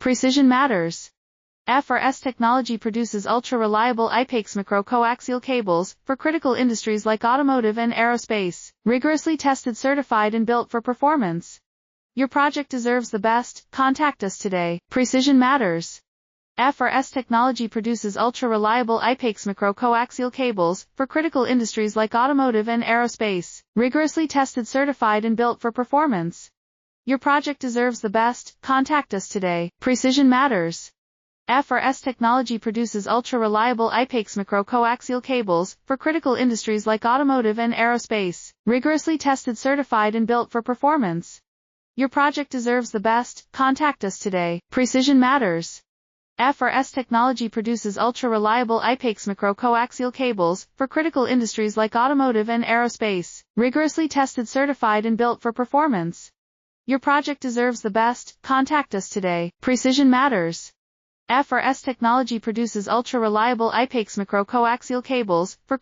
Precision matters. FRS technology produces ultra-reliable i-pex micro-coaxial cables for critical industries like automotive and aerospace, rigorously tested, certified, and built for performance. Your project deserves the best. Contact us today. Precision matters. FRS technology produces ultra-reliable i-pex micro-coaxial cables for critical industries like automotive and aerospace, rigorously tested, certified, and built for performance. Your project deserves the best. Contact us today. Precision matters. FRS technology produces ultra-reliable i-pex micro-coaxial cables for critical industries like automotive and aerospace, rigorously tested, certified, and built for performance. Your project deserves the best. Contact us today. Precision matters. FRS technology produces ultra-reliable i-pex micro-coaxial cables for critical industries like automotive and aerospace, rigorously tested, certified, and built for performance. Your project deserves the best. Contact us today. Precision matters. FRS technology produces ultra-reliable i-pex micro-coaxial cables for